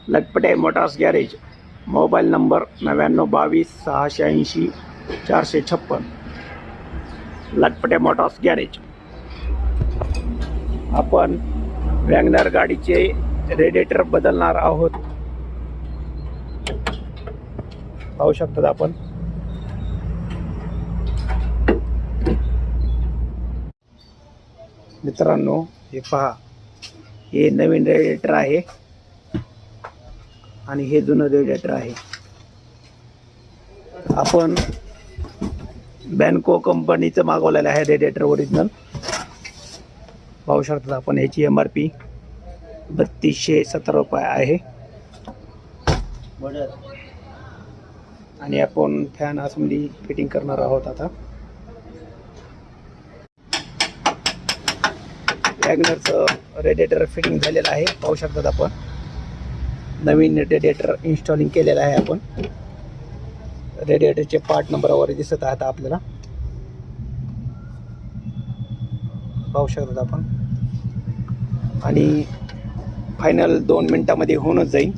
Latpate motors garage, mobile number 9922 680 456. Latpate motors garage. आपण WagonR गाडीचे radiator बदलणार आहोत. पाहू शकता आपण. मित्रांनो, हे पहा, हे नवीन रेडिएटर आहे आणि हे जुनं रेडिएटर आहे. आपण बॅन्को कंपनीचं मागवलेलं आहे रेडिएटर ओरिजिनल. पाहू शकता आपण. याची MRP 3217 रुपये आहे. आणि आपण फॅन असेंबली फिटिंग करणार आहोत आता. वॅगनरचं रेडिएटर फिटिंग झालेलं आहे. पाहू शकतात आपण. नवीन रेडिएटर इन्स्टॉलिंग केलेलं आहे आपण. रेडिएटरचे पार्ट नंबरवर दिसत आहेत आपल्याला. पाहू शकतात आपण. आणि फायनल 2 मिनिटांमध्ये होऊनच जाईल.